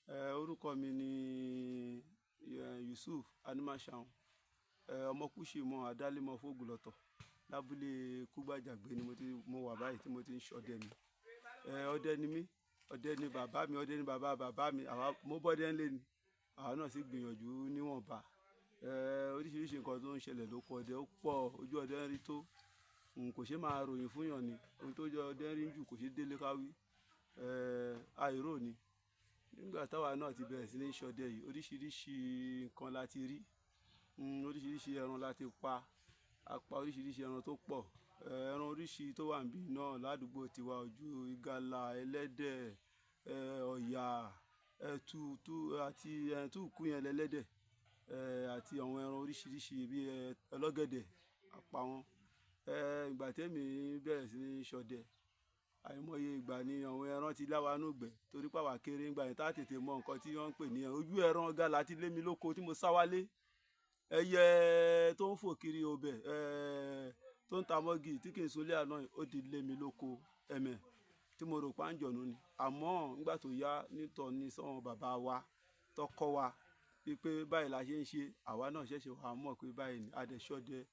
Orúkọ mi ni Yusuf Animashaun. Ọmọ Kúṣìmọ́ Adálẹ́mọ̀ Fógùlọ̀tọ̀ lábúlé Kúgbàjàgbé ni mo wà báyìí tí mo ti ń ṣọdẹ mi. Ọdẹ ni mí, ọdẹ ni bàbá mi, ọdẹ ni bàbá bàbá mi. Mo bọ́dẹ ńlé ni, àwa náà sì gbìyànjú níwọ̀nba. Oríṣiríṣi nǹkan tó ń ṣẹlẹ̀ lóko ọdẹ ó pọ̀, ojú ọdẹ ń rí tó. Kò ṣe máa ròyìn fún yàn ni, ohun tó jẹ́ ọdẹ ń rí jù kò ṣe délé káwí. Àìró ni. Nígbà táwa náà ti bẹ̀rẹ̀ sí ní ṣọdẹ yìí, oríṣiríṣi nǹkan la ti rí, oríṣiríṣi ẹran la ti pa, a pa oríṣiríṣi ẹran tó pọ̀. Ẹran oríṣi tó wà níbí náà ládùúgbò tiwa ojú ìgalà, ẹlẹ́dẹ̀, ọ̀yà, ẹtu àti túùkú yẹn lẹ́lẹ́dẹ̀, àti àwọn ẹran oríṣiríṣi bíi ọlọ́gẹ̀dẹ̀ a pa wọ́n. Ìgbà tẹ́mi bẹ̀rẹ̀ sí ní ṣọdẹ, àìmọye ìgbà ni àwọn ẹran ti láwa núgbẹ́ torí pé àwa kéré ńgbà yẹn tá tètè mọ nǹkan tí wọ́n ń pè ní ojú ẹran gálà ti lé mi lóko tí mo sá wálé. Ẹyẹ tó ń fò kiri ọbẹ̀, tó ń ta mọ́gì tí kì í sunlé àná yìí, ó ti lé mi lóko ẹ̀mẹ̀ tí mo rò pé àǹjọ̀nú ni. Àmọ́ nígbà tó yá nítọ̀ni sọ́wọ́n bàbá wa tó kọ́ wa wípé báyìí la ṣe ń ṣe, àwa náà ṣẹ̀ṣẹ̀ wá mọ̀ pé báyìí ni a dẹ̀ ṣọdẹ.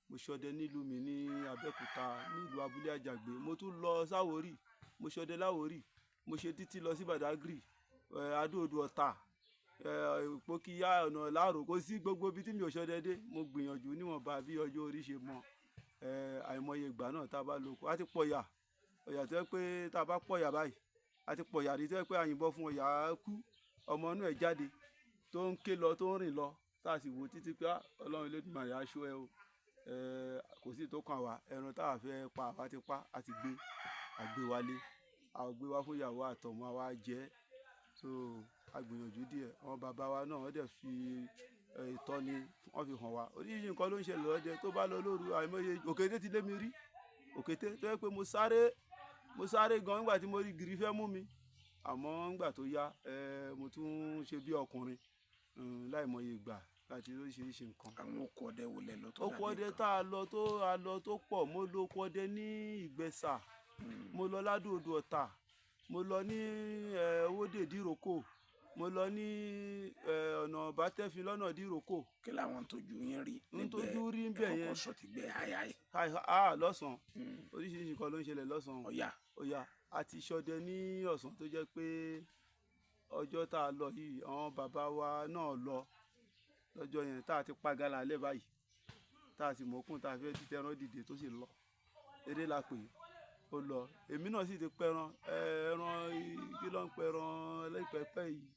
Mo ṣọdẹ nílùú mi ní Abẹ́òkúta nílùú Abúlé Àjàgbé. Mo tún lọ sáwórì, mo ṣọdẹ láwórì, mo ṣe títí lọ sí Badagry, Adó-Odò Ọ̀tà, Ìpókíyà, ọ̀nà Láàrò, kò sí gbogbo ibi tí mi ò ṣọdẹ dé. Mo gbìyànjú níwọ̀nba bí ọjọ́ orí ṣe mọ. Àìmọye ìgbà náà tá a bá lóko, a ti pọ̀yà, ọ̀yà tó yẹ pé tá a bá pọ̀yà báyìí, a ti pọ̀yà rí tó yẹ pé a yìnbọn fún ọ̀yà kú, ọmọ inú ẹ̀ jáde tó ń ké lọ tó ń rìn lọ, tá a sì wò títí pé Ọlọ́run Elédùmarè á ṣọ́ ẹ o. Kò sí tó kàn wá, ẹran tá a fẹ́ pa àwa ti pa, a ti gbé, a gbé wálé, a gbé wá fún ìyàwó àtọmọ wa jẹ. So a gbìyànjú díẹ̀, àwọn bàbá wa náà wọ́n dẹ̀ fi ìtọ́ni wọ́n fi hàn wá. Oríṣiríṣi nǹkan ló ń ṣẹlẹ̀ lọ́dẹ tó bá lọ lóru, àìmọye òkété ti lé mi rí, òkété tó yẹ pé mo sáré gan nígbà tí mo rí gìrì fẹ́ mú mi. Àmọ́ nígbà tó yá, mo tún ṣe bí ọkùnrin láìmọye ìgbà láti oríṣiríṣi nǹkan. Àwọn oko ọdẹ wo lẹ lọ tó dàbí oko ọdẹ tá a lọ tó pọ̀, mo lọ oko ọdẹ ní Ìgbẹ́sà, mo lọ Ládó-Odò Ọ̀tà, mo lọ ní Owódè Díròkò, mo lọ ní ọ̀nà Bátẹ́fin lọ́nà Díròkò. Kí làwọn tójú yín rí tójú rí níbẹ̀ yẹn? ẹ̀kọ́kọ́ sọ ti gbẹ háyháyé. Lọ́sàn-án oríṣiríṣi nǹkan ló ń ṣẹlẹ̀ lọ́sàn-án. Ọ̀yà àti ṣọdẹ ní ọ̀sán tó jẹ́ pé ọjọ́ tá a lọ yìí àwọn bàbá wa náà lọ lọ́jọ́ yẹn tá a ti pa gálà lẹ́ báyìí, tá a sì mọ̀ọ́kùn tá a fẹ́ ti tẹran dìde tó sì lọ. Eré la pè é, ó lọ. Èmi náà sì ti pẹran, ẹran kí ló ń pẹran lẹ́pẹ̀pẹ̀ yìí,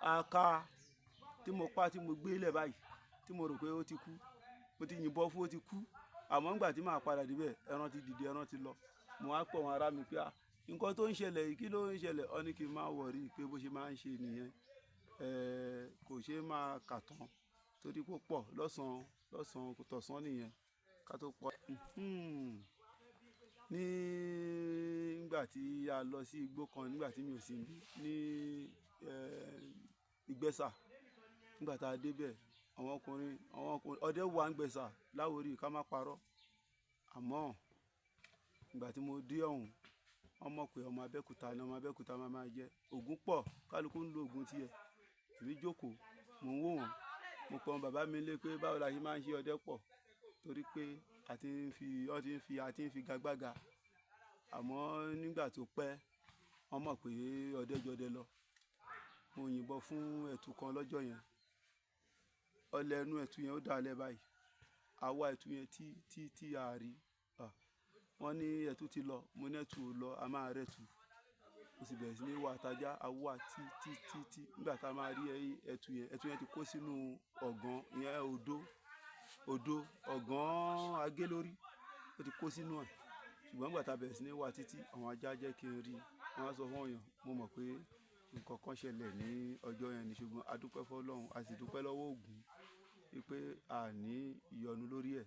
aka tí mo pa tí mo gbé lẹ̀ báyìí tí mo rò pé ó ti kú, mo ti yìnbọn fún ó ti kú. Àmọ́ nígbà tí màá padà débẹ̀, ẹran ti dìde, ẹran ti lọ. Mo wá pọ̀ wọn ará mi pé nǹkan tó ń ṣẹlẹ̀ yìí, kí ló ń ṣẹlẹ̀? Ó ní kí n má wọ̀rí pé bó ṣe máa ń ṣe nìyẹn. Kò ṣe é máa kà tán torí pé ó pọ̀ lọ́sàn-án kò tọ̀sán nìyẹn ká tó pọ̀. Nígbà tí a lọ sí igbó kan nígbà tí mi ò sí níbí ní Ìgbẹ́sà, nígbà tá a débẹ̀ àwọn ọkùnrin ọdẹ wà ń Gbẹ́sà láwórì ká má parọ́. Àmọ́ ìgbà tí mo dé ọ̀hún, wọ́n mọ̀ pé ọmọ Abẹ́òkúta ni ọmọ Abẹ́òkúta máa jẹ́. Ògún pọ̀, kálukú ń lo ògún tiẹ̀. Èmi jókòó, mò ń wò wọ́n. Mo pọ̀ bàbá mi lé pé báwo la ṣe máa ń ṣe ọdẹ pọ̀ torí pé a ti ń fi gagbága. Àmọ́ nígbà tó pẹ́, wọ́n mọ̀ pé ọdẹ jọdẹ lọ. Mo yìnbọn fún ẹ̀tù kan lọ́jọ́ yẹn. Ọlẹ̀ ẹnu ẹ̀tù yẹn ó dá alẹ́ báyìí. A wá ẹ̀tù yẹn tí a rí. Wọ́n ní ẹ̀tù ti lọ, mo ní ẹ̀tù ò lọ, a máa rẹ̀tù. Mo sì bẹ̀rẹ̀ sí ní wá àtajá, a wá tí. Nígbà tá a máa rí ẹ̀tù yẹn ti kó sínú ọ̀gàn, ìyẹn odó ọ̀gàn agé lórí, ó ti kó sínú ẹ̀. Ṣùgbọ́n nígbà tá a bẹ̀rẹ̀ sí ní wá títí, àwọn ajá jẹ́ kí n rí. Wọ́n á sọ fún èèyàn, mo mọ̀ pé nǹkan kan ṣẹlẹ̀ ní ọjọ́ yẹn ni, ṣùgbọ́n a dúpẹ́ fún Ọlọ́run, a sì dúpẹ́ lọ́wọ́ Ògún wípé a ní ìyọnu lórí ẹ̀.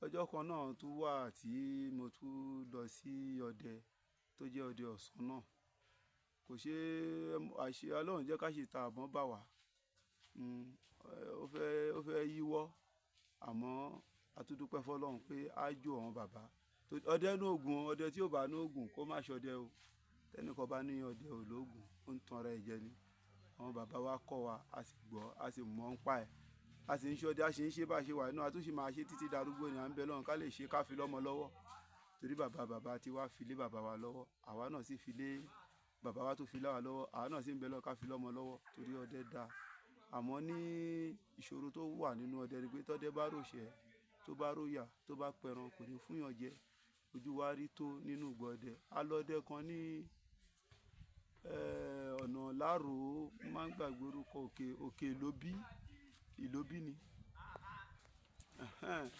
Ọjọ́ kan náà tún wà tí mo tún lọ sí ọdẹ tó jẹ́ ọdẹ ọ̀sán náà. Kò ṣe àṣẹ Ọlọ́run jẹ́ ká ṣe ta àbọ̀n bà wá. Ó fẹ́ yíwọ́, àmọ́ a tún dúpẹ́ fún Ọlọ́run pé á jò àwọn bàbá. Ọdẹ ní ògùn, ọdẹ tí ò bá ní ògùn kó má ṣọdẹ o. tẹ́nìkan bá ní ọdẹ ológun ó ń tan ara ẹ̀ jẹ ni. Àwọn bàbá wa kọ́ wa a sì gbọ́ a sì mọ̀ ń pa ẹ̀, a sì ń ṣọdẹ a sì ń ṣe bá ṣe wà náà a tún sì máa ṣe títí darúgbó ni à ń bẹ lọ́run ká lè ṣe ká fi lọ́mọ lọ́wọ́ torí bàbá tí wá fi lé bàbá wa lọ́wọ́ àwa náà sì fi lé bàbá wa tó fi lé wa lọ́wọ́ àwa náà sì ń bẹ lọ́run ká fi lọ́mọ lọ́wọ́ torí ọdẹ dáa. Àmọ́ ní ìṣòro tó wà nínú ọdẹ ni pé tọ́dẹ bá ròṣẹ́ tó bá róyà tó bá pẹran kò ní fúnyàn jẹ. Ojú wa rí tó nínú ìgbọ̀dẹ alọ́dẹ kan ní ọ̀nà láàrò máa ń gbàgbé orúkọ òkè ìlóbí ni.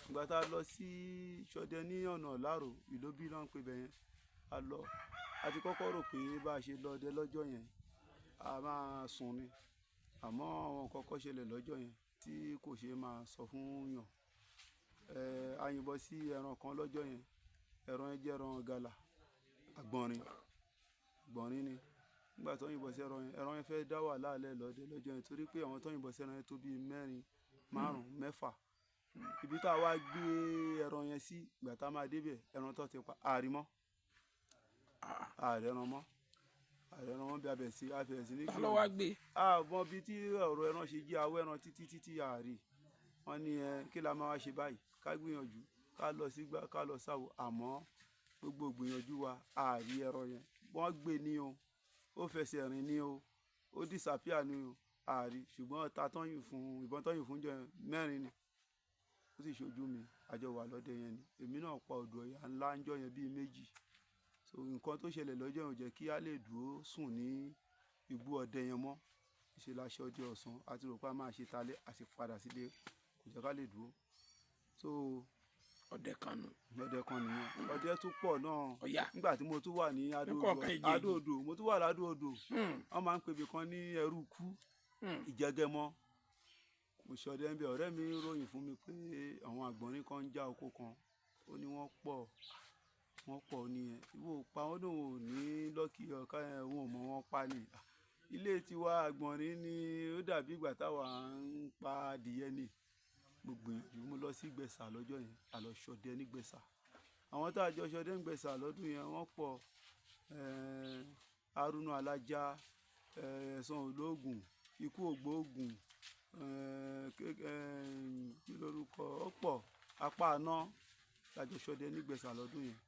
Ìgbà tá a lọ sí ṣọdẹ ní ọ̀nà láàrò ìlóbí náà ń pè bẹ́yẹn a lọ a ti kọ́kọ́ rò pé bá a ṣe lọ ọdẹ lọ́jọ́ yẹn a máa sùn ni àmọ́ àwọn kọ́kọ́ ṣẹlẹ̀ lọ́jọ́ yẹn tí kò ṣe máa sọ fún yàn. A yìnbọn sí ẹran kan lọ́jọ́ yẹn ẹran yẹn jẹ́ ẹran gala àgbọ̀nrín ni. Nígbà tó yìnbọn sí ẹran yẹn fẹ́ dá wàhálà lẹ̀ lọ́dẹ lọ́jọ́ yẹn torí pé àwọn tó yìnbọn sí ẹran yẹn tó bíi mẹ́rin márùn-ún mẹ́fà. Ibi tá a wá gbé ẹran yẹn sí ìgbà tá a máa débẹ̀ ẹran tó ti pa àrímọ́ àrẹ̀ràn mọ́ bí a bẹ̀ sí ní kí ló wá gbé. Àmọ́ bí tí ọ̀rọ̀ ẹran ṣe jí awọ ẹran títí àárí wọ́n ní kí la máa wá ṣe báyìí ká gbìyànjú ká lọ sígbà ká lọ sáwo àmọ́ gbogbo gbìyànjú wa àárí ẹran yẹn wọ́n gbé ní o ó fẹsẹ̀ rìn ní o ó disappear ní o àárí ṣùgbọ́n ìbọn tọ́yìn fún jọ mẹ́rin ni ó sì ṣojú mi àjọ wà lọ́dẹ yẹn ni èmi náà pa odò ọ̀yà ńlá ń jọ yẹn bíi méjì. So nǹkan tó ṣẹlẹ̀ lọ́jọ́ yẹn ò jẹ́ kí a lè dúró sùn ní igbó ọdẹ yẹn mọ́ ṣe la ṣe ọdẹ ọ̀sán àti rò pé a máa ṣe talẹ́ a sì padà sílé kò jẹ́ ká lè dúró. So ọdẹ kan nìyẹn ọdẹ tún pọ̀ náà nígbà tí mo tún wà ní adó-odò mo tún wà ládó-odò wọ́n máa ń pè mí kan ní ẹrú kú ìjẹgẹmọ mo ṣọdẹ ń bẹ ọ̀rẹ́ mi ròyìn fún mi pé àwọn àgbọ̀nrín kan ń já oko kan ó ní wọ́n pọ̀ nìyẹn ìwọ pa wọn náà ò ní lọ́kì ọ̀ká ẹ̀ wọn ò mọ̀ wọ́n pa ni. Ilé tiwa àgbọ̀nrín ni ó dàbí ìgbà táwa ń pa adìyẹ ni. Mo gbìyànjú mo lọ sí Ìgbẹ̀sà lọ́jọ́ yẹn a lọ ṣọdẹ ní Ìgbẹ̀sà àwọn tá a jọ ṣọdẹ ní Ìgbẹ̀sà lọ́dún yẹn wọ́n pọ̀ Haruna Alájá ẹ̀sán ológun ikú ògbóògùn kí lórúkọ ó pọ̀ apá àná tá a jọ ṣọdẹ ní Ìgbẹ̀sà lọ́dún yẹn.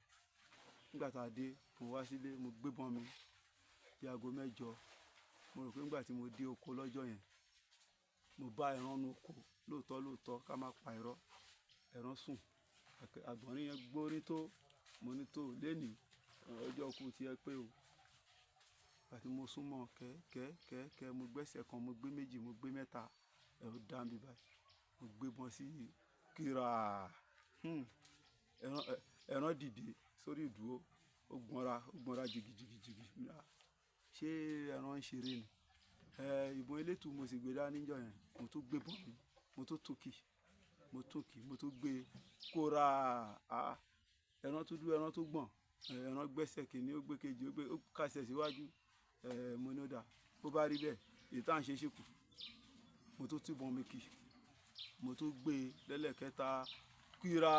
Nígbà tá a dé mo wá sílé mo gbébọn mi bí aago 8 mo rò pé nígbà tí mo dé oko lọ́jọ́ yẹn mo bá ẹran nu oko lóòótọ́ ká má pa irọ́ ẹran sùn àgbọ̀nrín yẹn gbórí tó mo ní tó lénìí ọjọ́ kù tiẹ̀ pé o. Àti mo súnmọ́ kẹ́kẹ́kẹ́ mo gbẹ́sẹ̀ kan mo gbé méjì mo gbé mẹ́ta ẹ̀ ó dá mi báyìí mo gbébọn sí kíra ẹran dìde sórí ìdúró ó gbọ́nra jìgìjìgì ṣé ẹran ń ṣeré ni. Ìbọn elétù mo sì gbé dání níjọ́ yẹn mo tún gbébọn mi mo tún tókì mo tún gbé kóra ẹran tó dúró ẹran tó gbọ̀n ẹran gbẹ́sẹ̀ kìíní ó gbé kejì ó kásẹ̀ síwájú mo ní ó dà bó bá rí bẹ́ẹ̀ èyí tá à ń ṣe ṣìkù mo tún tìbọn mi kì mo tún gbé lẹ́lẹ́kẹta kíra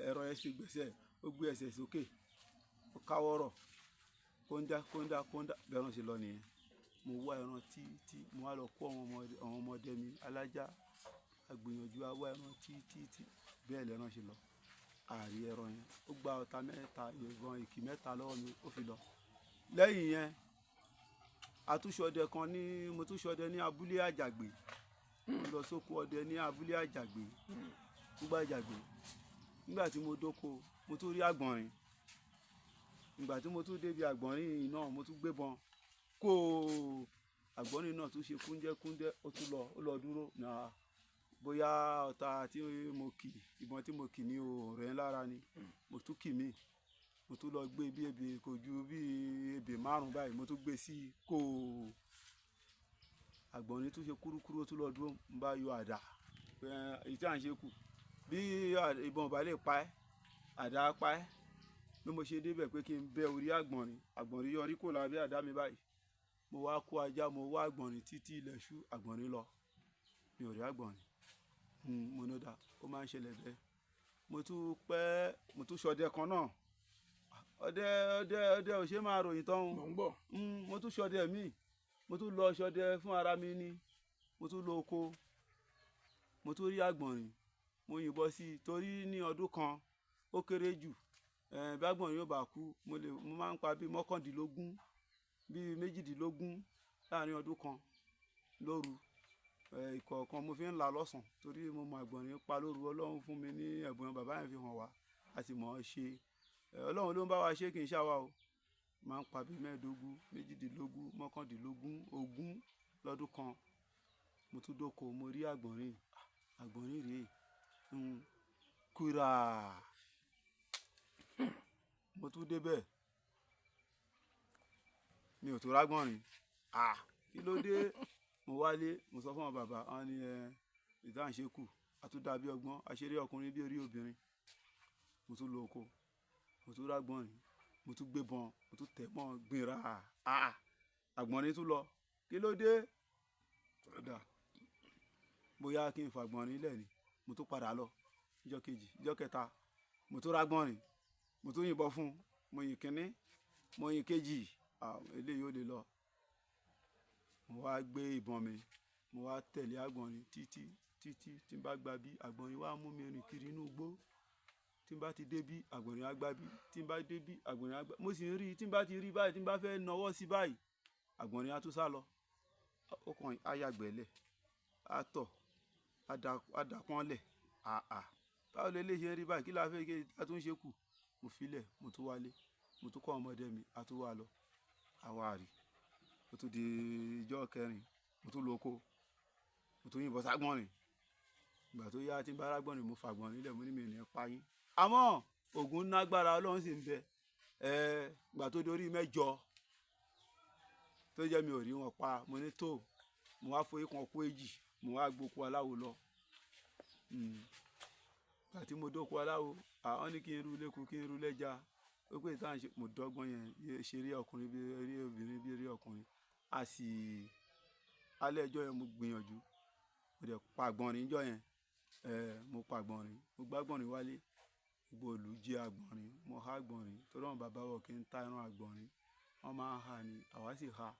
ẹ̀rọ ẹ̀ ṣe gbẹ́sẹ̀ ó gbé ẹsẹ̀ sókè ó káwọ́rọ̀ kóńdá bẹ́ẹ̀ rán ṣe lọ nìyẹn. Mo wá ẹran tí mo wá lọ kó àwọn ọmọdé mi Alájá agbìyànjú a wá ẹran tí bẹ́ẹ̀ lẹ́ran ṣe lọ àárí ẹran yẹn ó gba ọta mẹ́ta ìbọn ìkì mẹ́ta lọ́wọ́ mi ó fi lọ. Lẹ́yìn yẹn mo tún ṣọdẹ ní abúlé àjàgbé mo lọ sóko ọdẹ ní abúlé àjàgbé gbúgbà àjàgbé nígbà tí mo dóko mo tún rí àgbọ̀nrín ìgbà tí mo tún débi àgbọ̀nrín náà mo tún gbébọn kó àgbọ̀nrín náà tún ṣe kúndẹ́kúndẹ́ ó lọ dúró náà bóyá ọ̀tá tí mo kì ìbọn tí mo kì ní ọ̀rẹ́ lára ni mo tún kì mí mo tún lọ gbé bí ebè kò ju bí ebè 5 báyìí mo tún gbé sí kó àgbọ̀nrín tún ṣe kúrúkúrú ó tún lọ dúró ń bá yọ àdá èyí tí à ń ṣe kù bí ìbọn bá lè pa ẹ́ àdá pa ẹ́ bí mo ṣe débẹ̀ pé kí n bẹ́ orí àgbọ̀nrín yọrí kò lábẹ́ àdá mi báyìí mo wá kó ajá mo wá àgbọ̀nrín títí ilẹ̀ ṣú àgbọ̀nrín lọ mi ò rí àgbọ̀nrín mo ní ó máa ń ṣẹlẹ̀ bẹ́ẹ̀ mo tún ṣọdẹ kan náà ọdẹ ò ṣe máa ròyìn tán. mò ń gbọ́. Mo tún ṣọdẹ míì, mo tún lọ ṣọdẹ fún ara mi ni, mo tún lọ oko, mo tún rí àgbọ̀nrín, mo yìnbọn sí i torí ní ọdún kan ó kéré jù bí àgbọ̀nrín yóò bá kú mo máa ń pa bíi mọ́kàndínlógún bíi méjìdínlógún láàrin ọdún kan lóru. Ìkọ̀ọ̀kan mo fi ń la lọ́sàn torí mo mọ àgbọ̀nrín pa lóru. Ọlọ́run fún mi ní ẹ̀bùn bàbá yẹn fi hàn wá, a sì mọ̀ ọ́ ṣe. Ọlọ́run ló ń bá wa ṣe, kì í ṣàwa o. Máa ń pa bíi mẹ́ẹ̀ẹ́dógún, méjìdínlógún, mọ́kàndínlógún, ogún lọ́dún kan. Mo tún dóko, mo rí àgbọ̀nrín rèé, kúrà. Mo tún débẹ̀, mi ò tó rágbọ̀nrín. Kí ló dé? Mo wálé, mo sọ fún àwọn bàbá, wọn ní ìdáhùn ṣe kù, a tún dàbí ọgbọ́n, aṣeré ọkùnrin bí orí obìnrin. Mo tún lọ oko, mo tún rágbọ̀nrín, mo tún gbébọn, mo tún tẹ̀ mọ́ gbìnrà. Àgbọ̀nrín tún lọ. Kí ló dé? Bóyá kí n fa àgbọ̀nrín lẹ̀ ni. Mo tún padà lọ ìjọ́ kejì, ìjọ́ kẹta, mo tún rágbọ̀nrín, mo tún yìnbọn fún un, mo yìn kínní, mo yìn kejì, eléyìí ò lè lọ. Mo wá gbé ìbọn mi, mo wá tẹ̀lé àgbọ̀nrín títí tí n bá gba bí àgbọ̀nrín wá mú mi rìn kiri inú igbó. Tí n bá ti dé bí àgbọ̀nrín á gbá bí, tí n bá dé bí àgbọ̀nrín á gbá. Mo sì ń rí, tí n bá ti rí báyìí, tí n bá fẹ́ nawọ́ sí báyìí, àgbọ̀nrín á tún sá lọ. Ó kàn á yàgbẹ́lẹ̀, á tọ̀, á dàpọ́nlẹ̀. Báwo lè lè ṣe rí báyìí? Kí la fẹ́ kí a tún ṣe kù? Mo filẹ̀, mo tún wálé, mo tún kọ́ ọmọdé mi, a tún wá lọ. Àwa rí. Ó tún di ìjọ́ kẹrin, mo tún lọ oko, mo tún yìnbọn ságbọ̀nrín. Ìgbà tó yá tí n bá rágbọ̀nrín, mo fa àgbọ̀nrín lẹ̀, mo ní mi ò ní pa yín. Àmọ́ Ògún nágbára, Ọlọ́run sì ń bẹ. Ìgbà tó dorí mẹ́jọ tó jẹ́ mi ò rí wọn pa, mo ní tó, mo wá forí kan kú èjì, mo wá gbóko aláwo lọ. Ìgbà tí mo dóko aláwo, wọ́n ní kí n rú léku, kí n rú lẹ́ja. Ó pé ìtàn ṣe, mo dọ́gbọ́n yẹn ṣeré ọkùnrin bí eré obìnrin bí eré ọkùnrin. Alẹ́ ẹjọ́ yẹn mo gbìyànjú, mo dẹ̀ pa àgbọ̀nrín níjọ́ yẹn. Mo pa àgbọ̀nrín, mo gbá àgbọ̀nrín wálé. Gbogbo ìlú jẹ àgbọ̀nrín, mo há àgbọ̀nrín torí àwọn bàbá wa kì í ta ẹran àgbọ̀nrín, wọ́n máa ń ha ni, àwa sì ha.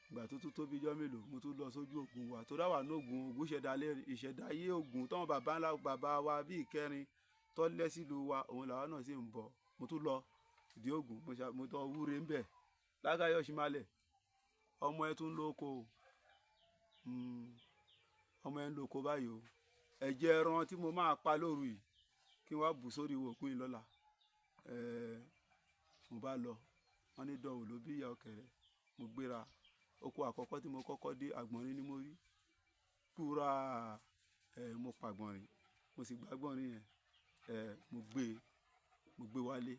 Ìgbà tó tún tóbi ijọ́ mélòó, mo tún lọ sójú Ògún wa torí àwa ní Ògún ìṣẹ̀dáyé Ògún táwọn bàbá wa bí ìkẹrin tó lẹ́ sílùú wa, òun làwa náà sì ń bọ̀. Mo tún lọ ìdí Ògún, mo tọ́ wúre ń bẹ̀. Lágáyọ̀ Ṣímálẹ̀, ọmọ ẹ tún lóko, ọmọ ẹ ń lóko báyìí o. Ẹ̀jẹ̀ ẹran tí mo máa pa lóru yìí kí n wá bù sórí òkun yìí lọ́la. Mo bá lọ, wọ́n ní dọ̀wọ̀ ló bí ìyá ọ̀kẹ́rẹ́. Mo gbéra, oko àkọ́kọ́ tí mo kọ́kọ́ dé, àgbọ̀nrín ni mo rí. Kúrà, mo pa àgbọ̀nrín, mo sì gbá àgbọ̀nrín yẹn, mo gbé wálé.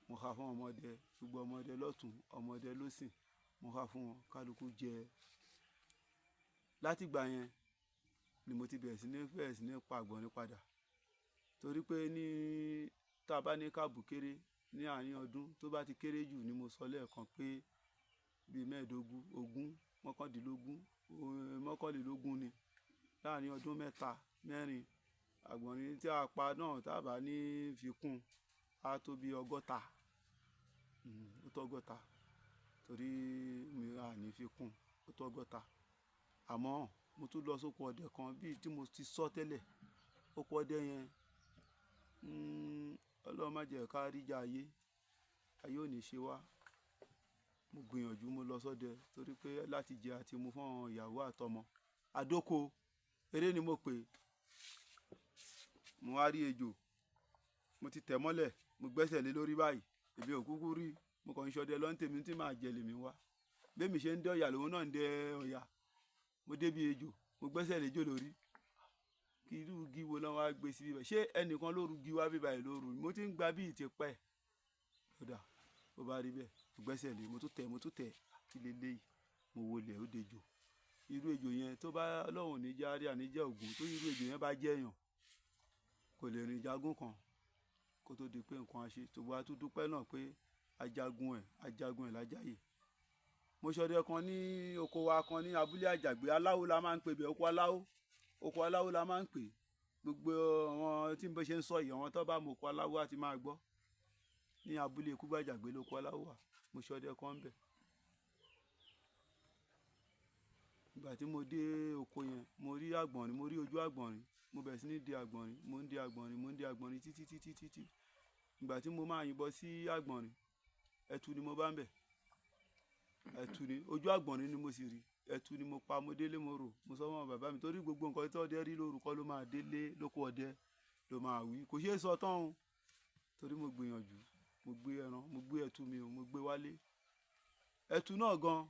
Mo há fún ọmọdé, gbogbo ọmọdé lọ́tùn, ọmọdé lósìn, mo há fún wọn, kálukú jẹ. Látìgbà yẹn ni mo ti bẹ̀rẹ̀ sí ní pa àgbọ̀nrín padà. Torí pé tá a bá ní káàbù kéré ní àárín ọdún, tó bá ti kéré jù ni mo sọ lẹ́ẹ̀kan pé bíi mẹ́ẹ̀ẹ́dógún, ogún, mọ́kànlélógún ni láàárín ọdún mẹ́ta, mẹ́rin. Àgbọ̀nrín tí a pa náà tá a bá ní fi kún, á tó bí 60. Ó tó 60 torí mi à ní fi kún, ó tó 60. Àmọ́ mo tún lọ sóko ọdẹ kan bíi tí mo ti sọ tẹ́lẹ̀. Oko ọdẹ yẹn, Ọlọ́run má jẹ́ ká ríjà ayé ò ní ṣe wá. Mo gbìyànjú, mo lọ sọ́dẹ torí pé láti jẹ àti mu fún àwọn ìyàwó àtọmọ. Àdóko eré ni mo pè. Mo wá rí ejò, mo ti tẹ̀ mọ́lẹ̀, mo gbẹ́sẹ̀ lé lórí báyìí. Èmi ò kúkú rí, mo kàn ń ṣọdẹ lọ́ntèmi tí màá jẹ lèmi wá. Bẹ́ẹ̀ mi ṣe ń dẹ ọ̀yà lòun náà ń dẹ ọ̀yà. Mo débi ejò, mo gbẹ́sẹ̀ lé ejò lórí. Kí irú igi wo lọ́n wá gbé sí bíbẹ̀? Ṣé ẹnìkan ló ru igi wá bíbá yìí lóru? Mo ti ń gba bí ìtì pẹ́. Kódà bó bá rí bẹ́ẹ̀, mo gbẹ́sẹ̀ lé, mo tún tẹ̀ kí lè léyìí. Mo wọlé ó dejò. Irú ejò yẹn tó bá Ọlọ́run ní jẹ́ àríyá ní jẹ́ Ògún, tó irú ejò yẹn bá jẹ́ èèyàn, kò lè rìn jagún kan kó tó di pé nǹkan á ṣe. Ṣùgbọ́n a tún dúpẹ́ náà pé ajagun ẹ̀ lájáyè. Mo ṣọdẹ kan ní oko wa kan ní abúlé Àjàgbé, aláwo la máa ń pè bẹ́ẹ̀, oko aláwo la máa ń pè. Gbogbo àwọn tí mo ṣe ń sọ yìí, àwọn tó bá mọ oko aláwo á ti máa gbọ́. ní abúlé Kúgbàjàgbé lóko Aláwà, mo ṣọdẹ kan bẹ̀. Ìgbà tí mo dé oko yẹn mo rí àgbọ̀nrín, mo rí ojú àgbọ̀nrín, mo bẹ̀rẹ̀ sí ní dẹ àgbọ̀nrín, mo ń dẹ àgbọ̀nrín, mo ń dẹ àgbọ̀nrín títí. Ìgbà tí mo máa yìnbọn sí àgbọ̀nrín, ẹtu ni mo bá ń bẹ̀. Ẹtu ni ojú àgbọ̀nrín ni mo sì rí, ẹtu ni mo pa, mo délé mo rò, mo sọ fún bàbá mi torí gbogbo nǹkan tí ọdẹ rí lórúkọ ló máa délé lóko ọdẹ ló máa wí, kò ṣeé sọ tán o torí mo gbìyànjú, mo gbé ẹran, mo gbé ẹtu mi o, mo gbé wálé. Ẹtu náà gan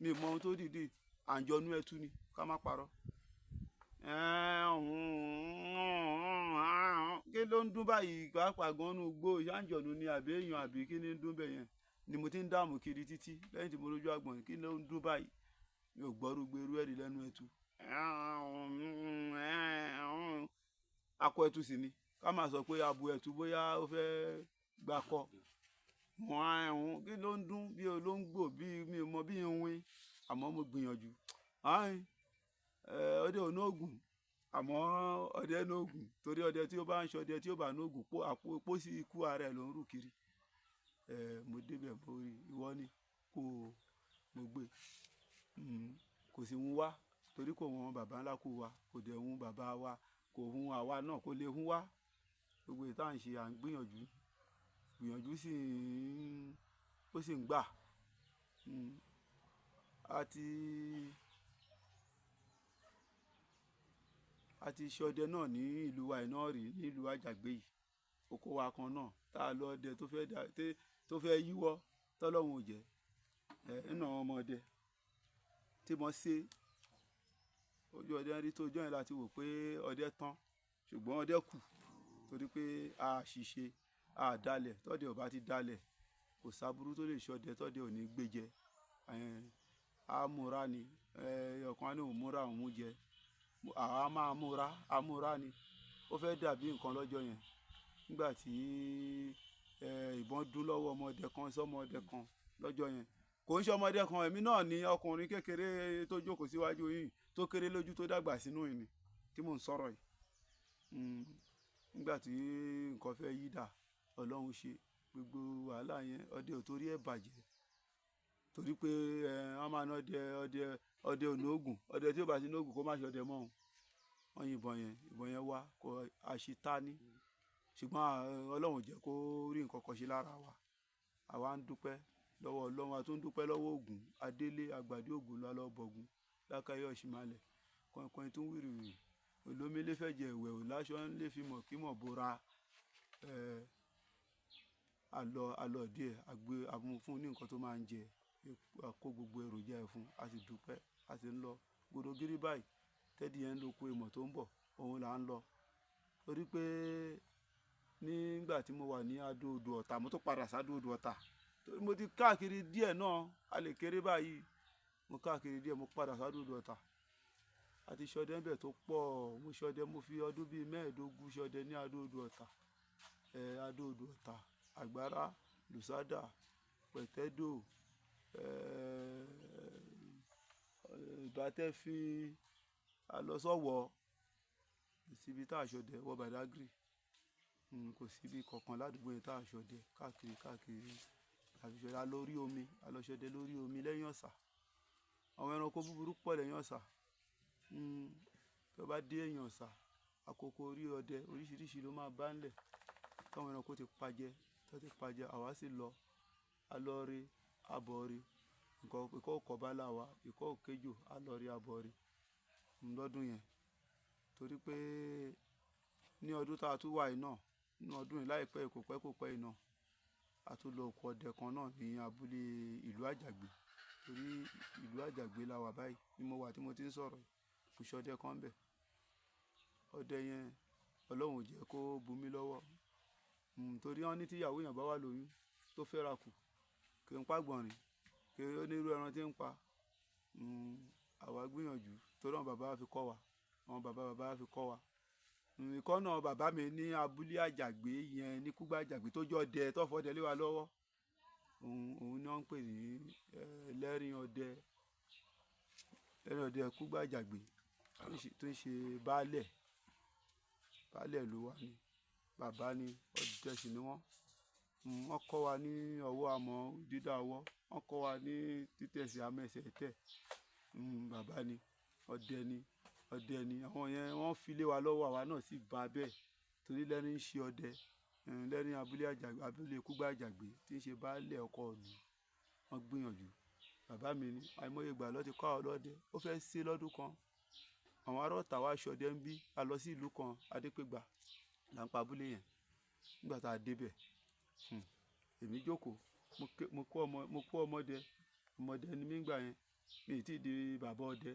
mi mọ ohun tó dìde, àǹjọ̀nú ẹtu ni ká má parọ́. Kí ló ń dún báyìí pàápàá gan nínú igbó, àǹjọ̀nú ni àbí èèyàn àbí kí ni ń dún bẹ́ẹ̀ yẹn ni mo ti ń dààmú kiri títí lẹ́yìn tí mo lójú àgbọ̀nrín, kí ló ń dún báyìí, mi ò gbọ́rú gbèrú ẹ̀rí lẹ́nu ẹtu. Akọ ẹtu sì ni ká máa sọ pé abo ẹtu bóyá ó fẹ́ gbakọ. Kí ló ń dún bí olóńgbò, bí mi ò mọ bí iwin, àmọ́ mo gbìyànjú. Ọdẹ ò ní òògùn àmọ́ ọdẹ ní òògùn torí ọdẹ tí ó bá ń ṣọdẹ tí ó bá ní òògùn pósí ikú ara ẹ̀ ló ń rù kiri. Mo débẹ̀ mo rí, ìwọ ni kò, mo gbé. Kò sì hun wá torí kò wọn bàbá ńlá kò wá, kò dẹ̀ hun bàbá wa, kò hun àwa náà, kò lè hun wá. Gbogbo èyí tá à ń ṣe à ń gbìyànjú, gbìyànjú ó sì ń gbà. A ti ṣọdẹ náà ní ìlú wa iná rí, ní ìlú Àjàgbé yìí, oko wa kan náà tá a lọ ọdẹ tó fẹ́ yíwọ́ tọ́lọ́hun ò jẹ́. Nínú àwọn ọmọ ọdẹ tí mo ṣe ojú ọdẹ rí tó ọjọ́ yẹn láti wò pé ọdẹ tán ṣùgbọ́n ọdẹ kù torí pé a ṣìṣe, a dalẹ̀, tọ́dẹ ò bá ti dalẹ̀ kò sábúrú tó lè ṣọdẹ tọ́dẹ ò ní gbé jẹ. A múra ni, ọ̀kan á ní òun múra òun mú jẹ, àwa máa múra ni. Ó fẹ́ dàbí nǹkan lọ́jọ́ yẹn nígbà tí ìbọn dún lọ́wọ́ ọmọdé kan sọ́mọdé kan lọ́jọ́ yẹn. Kò ń ṣe ọmọdé kan, èmi náà ni ọkùnrin kékeré tó jókòó síwájú yìí tó kéré lójú tó dàgbà sínú ìní tí mò ń sọ̀rọ̀ yìí. Nígbà tí nǹkan fẹ́ yí dà, Ọlọ́run ṣe gbogbo wàhálà yẹn, ọdẹ ò torí ẹ̀ bàjẹ́ torí pé wọ́n máa ná ọdẹ ò ní òògùn, ọdẹ tí ó bá ti ní òògùn kó má ṣọdẹ mọ́. Wọ́n ìbọn yẹn wá kó àṣìta ní ṣùgbọ́n Ọlọ́run jẹ́ kó rí nǹkan kan ṣe lára wa. Àwa ń dúpẹ́ lọ́wọ́ Ọlọ́run, a tún ń dúpẹ́ lọ́wọ́ Ògún, adélé àgbàdo Ògún lálọ́ bọ̀gún lákàyè ọ̀ṣìmálẹ̀ kọ̀ọ̀kan tún wìrìwìrì olómìnira fẹ̀jẹ̀ ìwẹ̀ ò láṣọ ń lè fi mọ̀ kí mọ̀ bóra. Alọ díẹ̀ àmú fún ní nǹkan tó máa ń jẹ, kó gbogbo èròjà ẹ̀ fún, a sì dúpẹ́, a sì ń lọ gbòdògiri báyìí tẹ́dí yẹn ń lo oko ìmọ̀ tó ń bọ̀, òun là ń lọ torí pé nígbà tí mo wà ní Adó Odò Ọ̀tà mo tó padà sádó Odò Ọ̀tà torí mo ti káàkiri díẹ̀ náà, a lè kéré báyìí, mo káàkiri díẹ̀ mo padà sádó Odò Ọ̀tà. A ti ṣọdẹ ńbẹ̀ tó pọ̀, mo ṣọdẹ, mo fi ọdún bíi 15 ṣọdẹ ní Adó Odò Ọ̀tà. Adó Odò Ọ̀tà, Àgbárá, Lùsádà, Pẹ̀tẹ́dò, Ìbátẹ́fín, alọ́sọ̀wọ̀, kò síbi tá a ṣọdẹ, wọ Bàdágìrì, kò síbi kankan ládùúgbò yẹn tá a ṣọdẹ káàkiri. A lọ rí omi, a lọ ṣọdẹ lórí omi lẹ́yìn ọ̀sà. Àwọn ẹranko búburú pọ̀ lẹ́yìn ọ̀sà. Tó bá dé ẹ̀yìn ọ̀sà, àkókò orí ọdẹ oríṣiríṣi ló máa bá ńlẹ̀ táwọn ẹranko ti pajẹ, àwa sì lọ, a lọ rí abọ̀ rí, ìkọ́ ọkọ̀ bá là wá, ìkọ́ òkèjò, a lọ rí abọ̀ rí lọ́dún yẹn torí pé ní ọdún tá a tún wà yìí náà, nínú ọdún yìí láìpẹ́ kò pẹ́ yìí náà, a tún lọ oko ọdẹ kan náà ní abúlé ìlú Àjàgbé torí ìlú Àjàgbé la wà báyìí ni mo wà tí mo ti ń sọ̀rọ̀, kò ṣọdẹ kan bẹ̀. Ọdẹ yẹn Ọlọ́run ò jẹ́ kó bu mí lọ́wọ́ torí wọ́n ní tí ìyàwó yẹn bá wà lóyún tó fẹ́ra kù kì í pa gbọ̀nrín, kì í onírú ẹran tí ń pa. Àwa gbìyànjú torí àwọn bàbá wa fi kọ́ wa, àwọn bàbá wa fi kọ́ wa. Ìkọ́nà bàbá mi ní abúlé Àjàgbé yẹn ní Kúgbàjàgbé tó jọ ọdẹ tó fọdẹ lé wa lọ́wọ́, òun ni wọ́n ń pè ní ẹlẹ́rìn ọdẹ Kúgbàjàgbé tó ń ṣe baálẹ̀ ló wà ní bàbá ni ọdẹ sì ni wọ́n. wọ́n kọ́ wa ní ọwọ́ àmọ́ dídá ọwọ́, wọ́n kọ́ wa ní títẹ̀sí amẹ́sẹ̀ tẹ̀. Bàbá ni ọdẹ ni àwọn yẹn wọ́n fi lé wa lọ́wọ́, àwa náà sì bá bẹ́ẹ̀ torí lẹ́ni ń ṣe ọdẹ lẹ́ni abúlé Kúgbà Àjàgbé tí ń ṣe baálẹ̀ ọkọ ìlú. Wọ́n gbìyànjú. Bàbá mi ní àìmọye ìgbà ló ti kọ́ àwọn ọlọ́dẹ. Ó fẹ́ ṣe lọ́dún kan àwọn ará Ọ̀tà wá ṣọdẹ ń bí, a lọ sí ìlú kan Adépégbà là ń pa abúlé yẹn. Nígbà tá a débẹ̀ èmi jókòó mo kó ọmọdé ni mí gbà yẹn, mi ì tí ì di bàbá ọdẹ,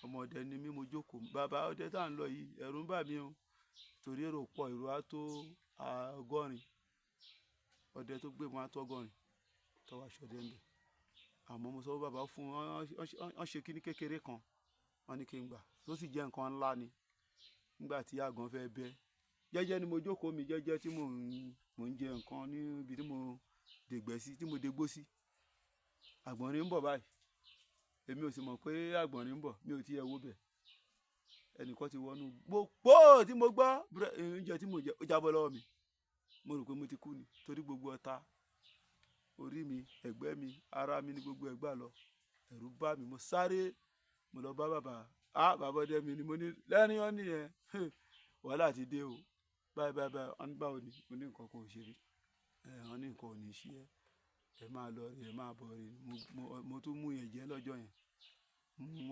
ọmọdé ni mí. Mo jókòó, bàbá ọdẹ tá à ń lọ yìí ẹ̀rù ń bà mí o torí èrò pọ̀, èrò á tó 100 ọdẹ tó gbé wọn á tó 100 tó wá ṣọdẹ ń bẹ̀. Àmọ́ mo sọ fún bàbá fún wọn ṣe kíní kékeré kan, wọ́n ní kí n gbà tó sì jẹ́ nǹkan ńlá ni. Nígbà tí àgàn fẹ́ bẹ́ jẹ́jẹ́ ni mo jókòó mi jẹ́jẹ́ tí mò ń jẹ nǹkan níbi tí mo dègbẹ́ sí, tí mo dégbó sí. Àgbọ̀nrín ń bọ̀ báyìí, èmi ò sì mọ̀ pé àgbọ̀nrín ń bọ̀, mi ò tiẹ̀ wo bẹ̀. Ẹnìkan ti wọnú gbogbo tí mo gbọ́ oúnjẹ tí mo jẹ ó jábọ́ lọ́wọ́ mi. Mo rò pé mo ti kú ni torí gbogbo ọ̀tá orí mi, ẹ̀gbẹ́ mi, ara mi ni gbogbo ẹ̀gbà lọ. Ẹ̀rù bá mi, mo sáré mo lọ bá bàbá ọdẹ mi ni mo ní lẹ́rìn ọ́ nìyẹn wàhálà ti dé o báyìí wọ́n ní báwo ni mo ní nǹkan kan ò ṣe mí. Wọ́n ní nǹkan ò ní ṣe ẹ máa lọ rí ẹ máa bọ̀ rí. Mo tún mú yẹn jẹ lọ́jọ́ yẹn.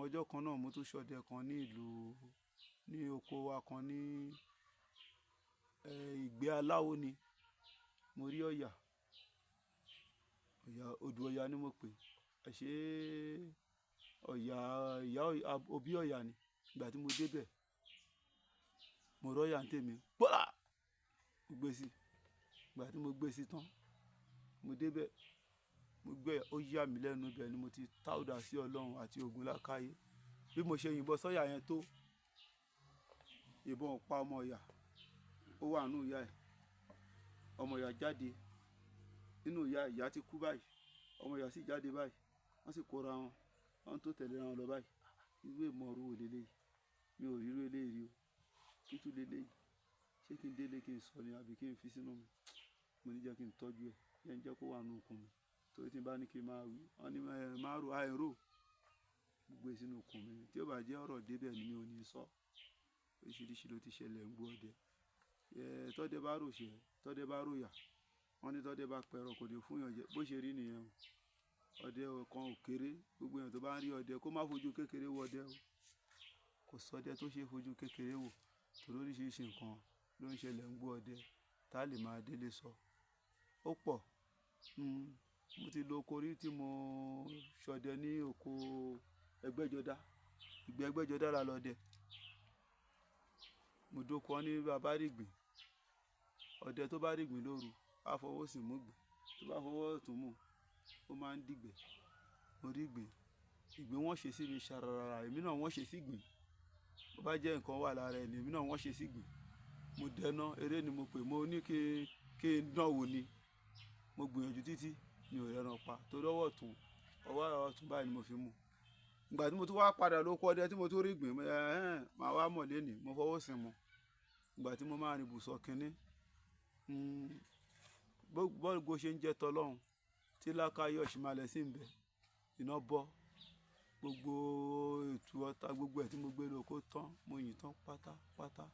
Ọjọ́ kan náà mo tún ṣọdẹ kan ní oko wa kan ní Ìgbé Aláwo ni. Mo rí ọ̀yà odò ọ̀yà ni mo pè ṣé ọ̀yà ìyá òbí ọ̀yà ni. Ìgbà tí mo débẹ̀ mo rọ́yà ń tèmi pọ́lá mo gbé sí. Ìgbà tí mo gbé sí tán mo débẹ̀ mo gbé ó yà mí lẹ́nu ibẹ̀ ni mo ti táwùdà sí Ọlọ́run àti Ògún lákáyé. Bí mo ṣe yìnbọn sọ́yà yẹn tó ìbọn ò pa ọmọ ọ̀yà, ó wà nínú ìyá ẹ̀. Ọmọ ọ̀yà jáde nínú ìyá ti kú báyìí, ọmọ ọ̀yà sì jáde báyìí, wọ́n sì kóra wọn tó tẹ̀lé wọn lọ báyìí. Irú èèmọ̀ ọ̀rọ̀ wò lélẹ́yìí, mi ò rí irú eléyìí rí o. Kí tún lélẹ́yìí, ṣé kí n délé kí n sọ ni àbí kí n fi sínú mi? Mo ní jẹ́ kí n tọ́jú ẹ̀, yẹn jẹ́ kó wà nínú ikùn mi torí tí n bá ní kí n máa wí wọ́n ní máa rò àìrò. Mo gbé sínú ikùn mi tí ó bá jẹ́ ọ̀rọ̀ débẹ̀ ni mi ò ní sọ. Oríṣiríṣi ló ti ṣẹlẹ̀ ń gbọ́ ọdẹ. Tọ́dẹ bá rò ṣẹ́, tọ́dẹ bá rò yà, wọ́n ní tọ́dẹ bá pẹ̀rọ kò lè fún yàn jẹ. Bó ṣe rí nìyẹn o. Ọdẹ kan ò kéré, gbogbo èèyàn tó bá ń rí ọdẹ kó má fojú kékeré wo ọdẹ o. Kò sọdẹ tó ṣe fojú kékeré wò torí oríṣiríṣi nǹkan ló ń ṣẹlẹ̀ ń gbọ́ ọdẹ tá lè máa délé sọ. Ó pọ̀. Mo ti lo oko rí tí mo ṣọdẹ ní oko Ẹgbẹ́jọdá. Ìgbẹ́ Ẹgbẹ́jọdá la lọ dẹ. Mo dóko wọn ní bàbá rìgbìn. Ọdẹ tó bá rìgbìn lóru á fọwọ́ sí mú gbìn, tó bá fọwọ́ tún mú ó máa ń dìgbẹ́. Mo rí ìgbín wọ́n ṣe sí mi ṣàràràrà, èmi náà wọ́n ṣe sí ìgbín. Bó bá jẹ́ nǹkan wà lára ẹni, èmi náà wọ́n ṣe sí ìgbín. Mo dẹná eré ni mo pè, mo ní kí n dán wò ni. Mo gbìyànjú títí mi ò rẹ́ran pa torí ọwọ́ ọ̀tún báyìí ni mo fi mú. Ìgbà tí mo tún wá padà lóko ọdẹ tí mo tún rí ìgbín máa wá mọ̀ lénìí mo fọwọ́ sí mu. Ìgbà tí mo máa rìn ibùsọ̀ kínní bọ́ọ̀lù ṣe ń jẹ́ tọlọ́run tí lákáyé ọ̀ṣìmàlẹ̀ sì ń bẹ iná bọ́ gbogbo ètò ọ̀tá gbogbo ẹ̀ tí mo gbé lóko tán mo yìn tán pátápátá.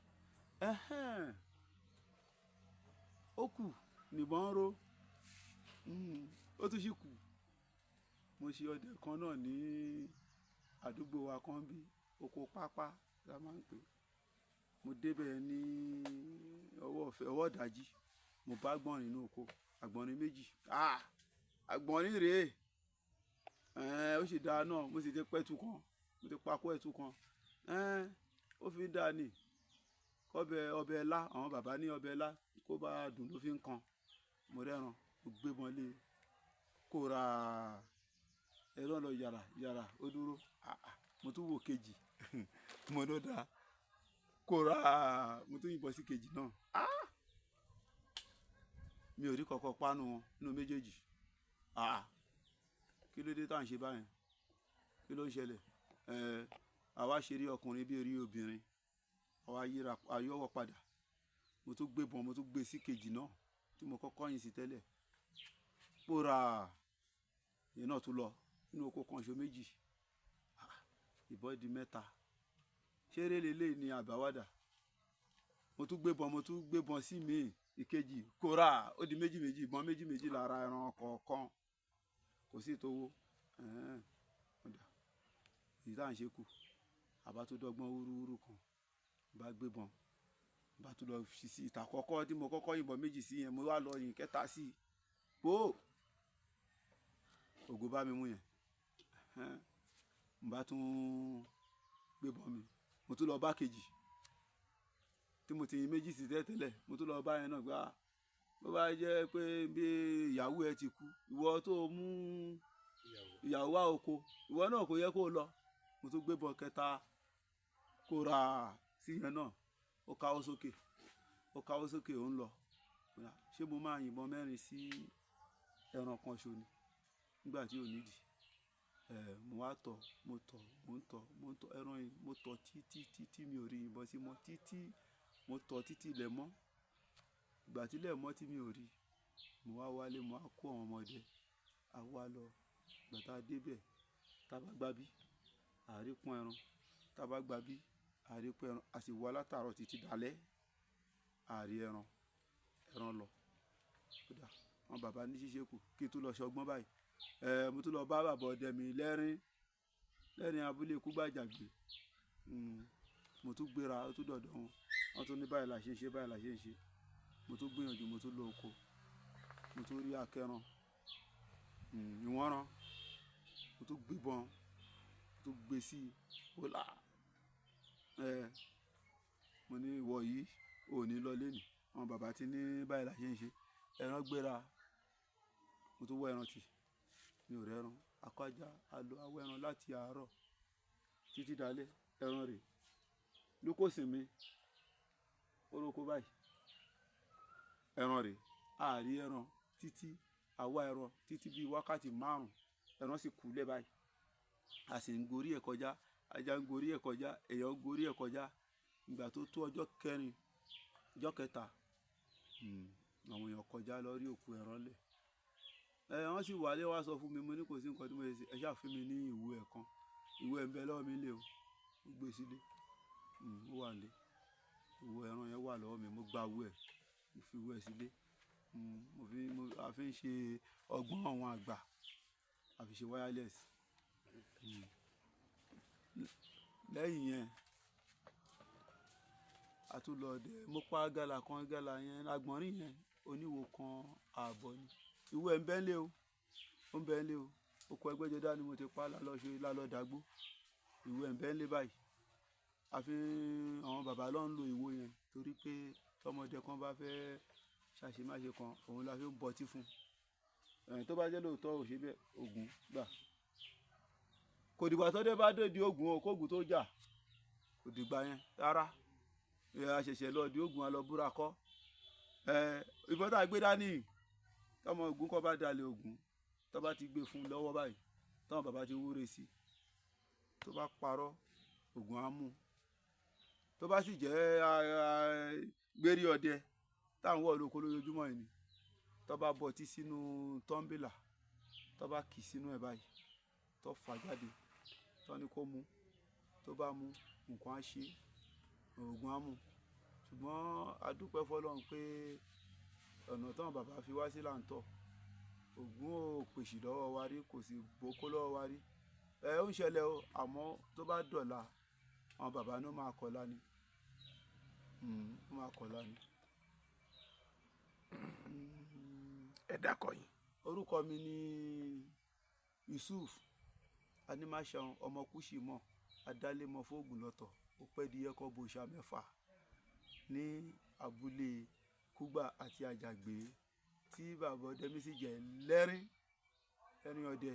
Ó kù nìbọn ró ó tún sì kù. Mo ṣe ọdẹ kan náà ní àdúgbò wa kan bí oko pápá la máa ń pè. Mo débẹ̀ ní ọwọ́ ìdájí mo bá àgbọ̀nrín nínú oko, àgbọ̀nrín méjì. Àgbọ̀nrín rèé ó sì dáa náà, mo sì ti pẹ́tù kan, mo ti pakó ẹ̀tù kan. Ó fi ń dáa ni ọbẹ̀ ẹlá, àwọn bàbá ní ọbẹ̀ ẹlá kó bá dùn ló fi ń kan. Mo rẹ́ran mo gbé wọn lé kó ra ẹran lọ yàrá ó dúró. Mo tún wò kejì mo ló dáa kó ra mo tún yìnbọn sí kejì náà. Mi ò rí kankan pánu wọn nínú méjèèjì. Kí ló dé tá à ń ṣe báyìí? Kí ló ń ṣẹlẹ̀? Àwa ṣe rí ọkùnrin bí rí obìnrin, àwa ayọ́wọ́ padà. Mo tún gbé bọn mo tún gbé sí kejì náà tí mo kọ́kọ́ yìn sí tẹ́lẹ̀. pòrà ìyẹn náà tún lọ nínú oko kan ṣo méjì ìbọn di mẹ́ta ṣeré lélẹ̀ ní àbáwádà mo tún gbébọn sí mi ìkejì kóra ó di méjì méjì ìbọn méjì méjì lára ẹran kọ̀ọ̀kan kò sí ìtòwó ọ̀dà èyí tá à ń ṣe kù àbá tó dọ́gbọ́n wúrúwúrú kan bá gbébọn bá tún lọ fi sí ìta kọ́kọ́ tí mo kọ́kọ́ yìnbọn méjì sí yẹn mo wá lọ yìn kẹta sí i pò ògo bá mi mú yẹn mo bá tún gbébọn mi mo tún lọ bá kejì tí mo ti yin méjì sí tẹ́tẹ́lẹ̀ mo tún lọ bá yẹn náà gbá bó bá jẹ́ pé bí ìyàwó ẹ ti kú ìwọ tó mú ìyàwó wá oko ìwọ náà kò yẹ kó lọ mo tún gbébọn kẹta kó ra sí yẹn náà ó káwọ́ sókè ó ń lọ ṣé mo máa yìnbọn mẹ́rin sí ẹran kan ṣo ni nígbà tí ò nídìí mo wá mo tọ̀ ẹran yìí mo tọ̀ títí mi ò rí yìnbọn sí mọ́ títí mo tọ̀ títí lẹ̀ mọ́ ìgbà tí lẹ̀ mọ́ tí mi ò rí mo wá wálé mo wá kó àwọn ọmọdé àwa lọ ìgbà tá a débẹ̀ tá a bá gbá bí àrípọn ẹran tá a bá gbá bí àrípọn ẹran a sì wá látàárọ̀ títí dalẹ́ àrí ẹran lọ kódà àwọn bàbá ní ṣíṣe kù kí n tún lọ ṣọgbọ́n báyìí mo tún lọ bá bàbá ọdẹ mi lẹ́rìn abúlé kúgbàjàgbé mo tún gbéra ó tún dọ̀dọ̀ wọn tún ní báyìí la ṣe ń ṣe mo tún gbìyànjú mo tún lọ oko mo tún rí akẹran ìwọ̀nràn mo tún gbébọn mo tún gbé sí ó là mo ní ìwọ yìí ò ní lọ lẹ́nu àwọn bàbá ti ní báyìí la ṣe ń ṣe ẹran gbéra mo tún wọ ẹran tì mi ò rẹ́ran akọ́já alo awọ ẹran láti àárọ̀ títí dalẹ́ ẹran rè lókòsì mi orókó báyìí ẹran rè àárí ẹran títí àwa ẹran títí bíi wákàtí 5 ẹran sì kú lẹ́ báyìí a sì ń gorí ẹ̀ kọjá ajá ń gorí ẹ̀ kọjá èèyàn ń gorí ẹ̀ kọjá ìgbà tó tó ọjọ́ kẹrin ọjọ́ kẹta àwọn èèyàn kọjá lọ rí òkú ẹran lẹ̀ wọ́n sì wálé wá sọ fún mi mo ní kò sí nǹkan tí mo ṣe ẹ ṣáà fún mi ní ìwé ẹ̀ kan ìwé ẹ̀ ń bẹ lọ́wọ́ mi lé o ó gbé sílé ó wà lé ìwé ẹran yẹn wà lọ́wọ́ mi mo gba ìwé ẹ̀ mo fi ìwé ẹ̀ sílé a fi ń ṣe ọgbọ́n àwọn àgbà a fi ṣe wireless lẹ́yìn yẹn a tún lọ dé mo pa gàlà kan gàlà yẹn agbọ̀nrín yẹn oníwo kan ààbọ̀ ni ìwé ẹ̀ ń bẹ lé o ó ń bẹ lé o oko Ẹgbẹ́jọdá ni mo ti pa lálọ́ dàgbó ìwé ẹ̀ ń bẹ lé báyìí àfi àwọn bàbá ló ń lo ìwo yẹn torí pé tọmọdé kan bá fẹ́ ṣàṣemáṣe kan òun la fi ń bọtí fún tó bá jẹ́ lóòótọ́ ò ṣe bẹ́ẹ̀ ògùn gbà kò dìgbà tọ́dẹ́ bá dòdì ògùn o kóògùn tó jà kò dìgbà yẹn rárá a ṣẹ̀ṣẹ̀ lọ di ògùn alọ́búra kọ́ ìbọn tá a gbé dání tọmọ ògùn kọ́ bá dalẹ̀ ògùn tó bá ti gbé fún un lọ́wọ́ báyìí tọmọ bàbá ti wúre sí tó bá parọ́ ògùn á mú tó bá sì jẹ́ gbérí ọdẹ táwọn wọ̀ lóko lójoojúmọ́ yìí ni tó bá bọtí sínú tọ́ḿbìlà tó bá kì sínú ẹ̀ báyìí tó fà jáde tó ní kó mu tó bá mu nǹkan á ṣe ògùn á mú ṣùgbọ́n a dúpẹ́ fọlọ́run pé ọ̀nà táwọn bàbá fi wá sí láǹtọ̀ ògùn ò pèsè lọ́wọ́ wa rí kò sì bókó lọ́wọ́ wa rí ó ń ṣẹlẹ̀ o àmọ́ tó bá dọ̀la àwọn bàbá náà máa kọ̀la ni máa kọ̀la ni. ẹ dákọ̀ yín. orúkọ mi ni Yusuf Animashaun ọmọ Kúṣìmọ adálémọ fóògùn lọ́tọ̀ ó pẹ́ di ẹ̀kọ́ bòṣà mẹ́fà ní abúlé Kúgbà àti Àjàgbé tí bàbá ọdẹ mi sì jẹ́ lẹ́rìn ọdẹ